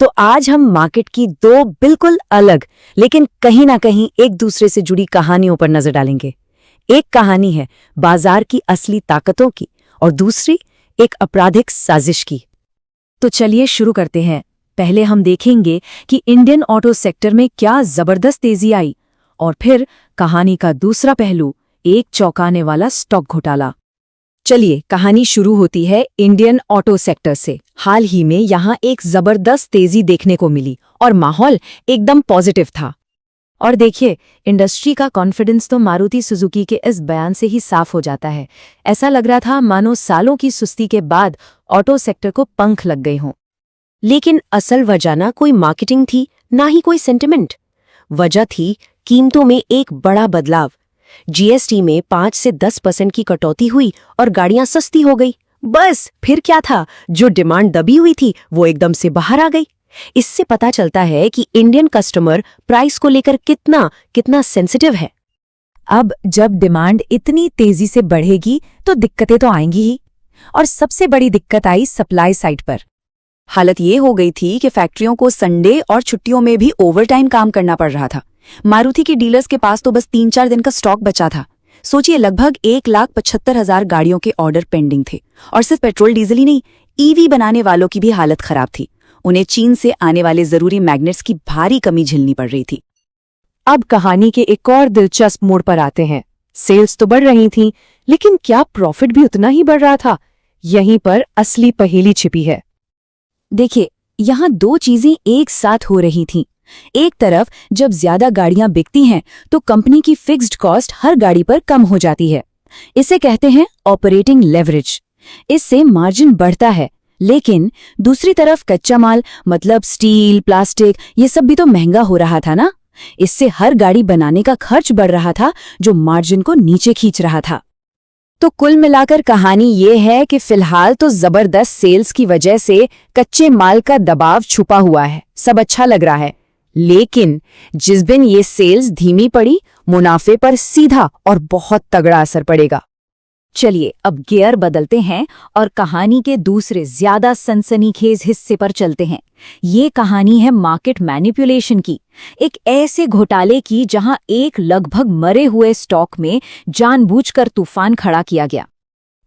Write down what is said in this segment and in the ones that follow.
तो आज हम मार्केट की दो बिल्कुल अलग लेकिन कहीं ना कहीं एक दूसरे से जुड़ी कहानियों पर नजर डालेंगे। एक कहानी है बाजार की असली ताकतों की और दूसरी एक आपराधिक साजिश की। तो चलिए शुरू करते हैं। पहले हम देखेंगे कि इंडियन ऑटो सेक्टर में क्या जबरदस्त तेजी आई और फिर कहानी का दूसरा पहलू, एक चौंकाने वाला स्टॉक घोटाला। चलिए, कहानी शुरू होती है इंडियन ऑटो सेक्टर से। हाल ही में यहाँ एक जबरदस्त तेजी देखने को मिली और माहौल एकदम पॉजिटिव था। और देखिए, इंडस्ट्री का कॉन्फिडेंस तो मारुति सुजुकी के इस बयान से ही साफ हो जाता है। ऐसा लग रहा था मानो सालों की सुस्ती के बाद ऑटो सेक्टर को पंख लग गए हों। लेकिन असल वजह ना कोई मार्केटिंग थी, ना ही कोई सेंटिमेंट। वजह थी कीमतों में एक बड़ा बदलाव। जीएसटी में 5 से 10% की कटौती हुई और गाड़ियां सस्ती हो गई। बस फिर क्या था, जो डिमांड दबी हुई थी वो एकदम से बाहर आ गई। इससे पता चलता है कि इंडियन कस्टमर प्राइस को लेकर कितना सेंसिटिव है। अब जब डिमांड इतनी तेजी से बढ़ेगी तो दिक्कतें तो आएंगी ही, और सबसे बड़ी दिक्कत आई सप्लाई साइड पर। हालत ये हो गई थी कि फैक्ट्रियों को संडे और छुट्टियों में भी ओवरटाइम काम करना पड़ रहा था। मारुति के डीलर्स के पास तो बस 3-4 दिन का स्टॉक बचा था। सोचिए, लगभग 1,75,000 गाड़ियों के ऑर्डर पेंडिंग थे। और सिर्फ पेट्रोल डीजल ही नहीं, ईवी बनाने वालों की भी हालत खराब थी। उन्हें चीन से आने वाले जरूरी मैग्नेट्स की भारी कमी झेलनी पड़ रही थी। अब कहानी के एक और दिलचस्प मोड़ पर आते हैं। सेल्स तो बढ़ रही थीं, लेकिन क्या प्रॉफिट भी उतना ही बढ़ रहा था? यहीं पर असली पहेली छिपी है। देखिए, यहाँ दो चीजें एक साथ हो रही थीं। एक तरफ जब ज्यादा गाड़ियां बिकती हैं तो कंपनी की फिक्स्ड कॉस्ट हर गाड़ी पर कम हो जाती है। इसे कहते हैं ऑपरेटिंग लेवरेज। इससे मार्जिन बढ़ता है। लेकिन दूसरी तरफ कच्चा माल, मतलब स्टील, प्लास्टिक, ये सब भी तो महंगा हो रहा था ना। इससे हर गाड़ी बनाने का खर्च बढ़ रहा था, जो मार्जिन को नीचे खींच रहा था। तो कुल मिलाकर कहानी ये है कि फिलहाल तो जबरदस्त सेल्स की वजह से कच्चे माल का दबाव छुपा हुआ है, सब अच्छा लग रहा है। लेकिन जिस दिन ये सेल्स धीमी पड़ी, मुनाफे पर सीधा और बहुत तगड़ा असर पड़ेगा। चलिए, अब गियर बदलते हैं और कहानी के दूसरे ज्यादा सनसनीखेज हिस्से पर चलते हैं। ये कहानी है मार्केट मैनिपुलेशन की, एक ऐसे घोटाले की जहां एक लगभग मरे हुए स्टॉक में जानबूझकर तूफान खड़ा किया गया।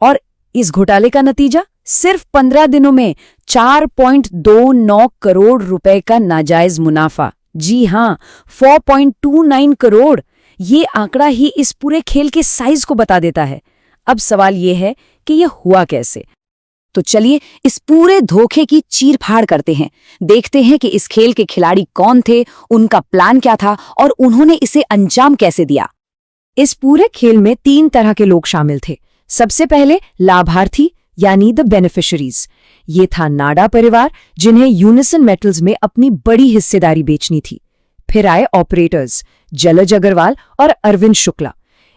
और इस घोटाले का नतीजा सिर्फ 15 दिनों में 4.29 करोड़ रुपए का नाजायज मुनाफा। जी हां, 4.29 करोड़। ये आंकड़ा ही इस पूरे खेल के साइज को बता देता है। अब सवाल ये है कि यह हुआ कैसे। तो चलिए इस पूरे धोखे की चीर-फाड़ करते हैं। देखते हैं कि इस खेल के खिलाड़ी कौन थे, उनका प्लान क्या था और उन्होंने इसे अंजाम कैसे दिया। इस पूरे खेल में 3 तरह के लोग शामिल थे। सबसे पहले लाभार्थी, यानी द बेनिफिशरीज। ये था नाडा परिवार, जिन्हें यूनिसन मेटल्स में अपनी बड़ी हिस्सेदारी बेचनी थी। फिर आए ऑपरेटर्स, जलज अग्रवाल और अरविंद शुक्ला।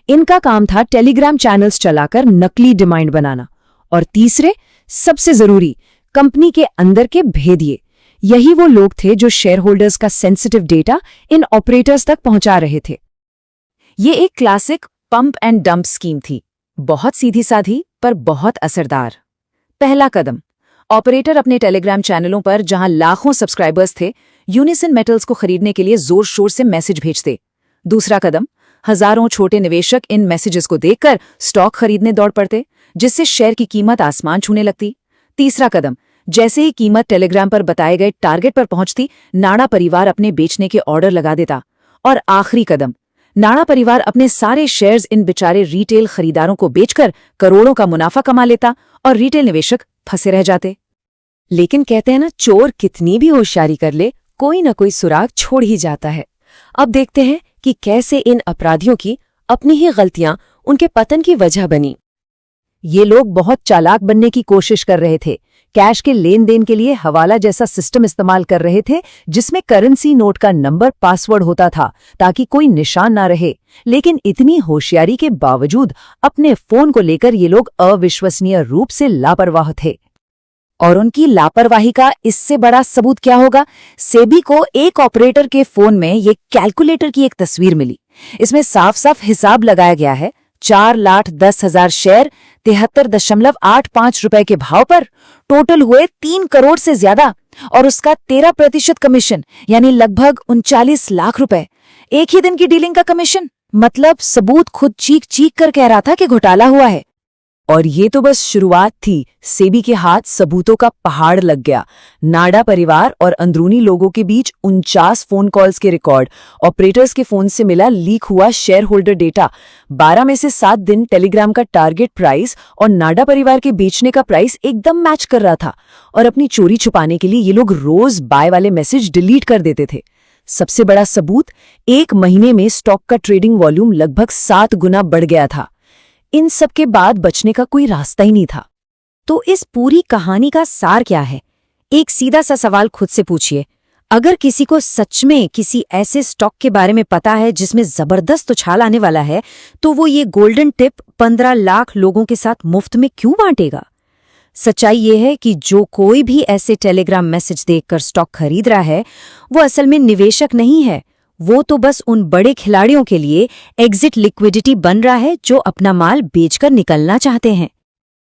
इनका काम था टेलीग्राम चैनल्स चलाकर नकली डिमांड बनाना। और तीसरे, सबसे जरूरी, कंपनी के अंदर के भेदिए। यही वो लोग थे जो शेयर होल्डर्स का सेंसिटिव डेटा इन ऑपरेटर्स तक पहुंचा रहे थे। ये एक classic pump and dump scheme थी, बहुत सीधी साधी पर बहुत असरदार। पहला कदम, ऑपरेटर अपने टेलीग्राम चैनलों पर जहां लाखों सब्सक्राइबर्स थे, यूनिसन मेटल्स को खरीदने के लिए जोर शोर से मैसेज भेजते। दूसरा कदम, हजारों छोटे निवेशक इन मैसेजेस को देखकर स्टॉक खरीदने दौड़ पड़ते, जिससे शेयर की कीमत आसमान छूने लगती। तीसरा कदम, जैसे ही कीमत टेलीग्राम पर बताए गए टारगेट पर पहुंचती, नाडा परिवार अपने बेचने के ऑर्डर लगा देता। और आखिरी कदम, नाडा परिवार अपने सारे शेयर्स इन बेचारे रिटेल खरीदारों को बेचकर करोड़ों का मुनाफा कमा लेता और रिटेल निवेशक फंसे रह जाते। लेकिन कहते हैं ना, चोर कितनी भी होशियारी कर ले, कोई न कोई सुराग छोड़ ही जाता है। अब देखते हैं कि कैसे इन अपराधियों की अपनी ही गलतियां उनके पतन की वजह बनी। ये लोग बहुत चालाक बनने की कोशिश कर रहे थे। कैश के लेन देन के लिए हवाला जैसा सिस्टम इस्तेमाल कर रहे थे, जिसमें करेंसी नोट का नंबर पासवर्ड होता था ताकि कोई निशान ना रहे। लेकिन इतनी होशियारी के बावजूद अपने फोन को लेकर ये लोग अविश्वसनीय रूप से लापरवाह थे। और उनकी लापरवाही का इससे बड़ा सबूत क्या होगा? सेबी को एक ऑपरेटर के फोन में ये कैलकुलेटर की एक तस्वीर मिली। इसमें साफ साफ हिसाब लगाया गया है। 4,10,000 शेयर 73.85 रुपए के भाव पर टोटल हुए 3 करोड़ से ज्यादा। और उसका 13% कमीशन, यानी लगभग 39 लाख रुपए। एक ही दिन की डीलिंग का कमीशन। मतलब सबूत खुद चीख चीख कर कह रहा था कि घोटाला हुआ है। और ये तो बस शुरुआत थी। सेबी के हाथ सबूतों का पहाड़ लग गया। नाडा परिवार और अंदरूनी लोगों के बीच 49 फोन कॉल्स के रिकॉर्ड, ऑपरेटर्स के फोन से मिला लीक हुआ शेयर होल्डर डेटा, 12 में से 7 दिन टेलीग्राम का टारगेट प्राइस और नाडा परिवार के बेचने का प्राइस एकदम मैच कर रहा था। और अपनी चोरी छुपाने के लिए ये लोग रोज बाय वाले मैसेज डिलीट कर देते थे। सबसे बड़ा सबूत, 1 महीने में स्टॉक का ट्रेडिंग वॉल्यूम लगभग 7 गुना बढ़ गया था। इन सब के बाद बचने का कोई रास्ता ही नहीं था। तो इस पूरी कहानी का सार क्या है? एक सीधा सा सवाल खुद से पूछिए। अगर किसी को सच में किसी ऐसे स्टॉक के बारे में पता है जिसमें जबरदस्त उछाल आने वाला है, तो वो ये गोल्डन टिप 15 लाख लोगों के साथ मुफ्त में क्यों बांटेगा? सच्चाई ये है कि जो कोई भी ऐसे टेलीग्राम मैसेज देखकर स्टॉक खरीद रहा है, वो असल में निवेशक नहीं है। वो तो बस उन बड़े खिलाड़ियों के लिए एग्जिट लिक्विडिटी बन रहा है जो अपना माल बेचकर निकलना चाहते हैं।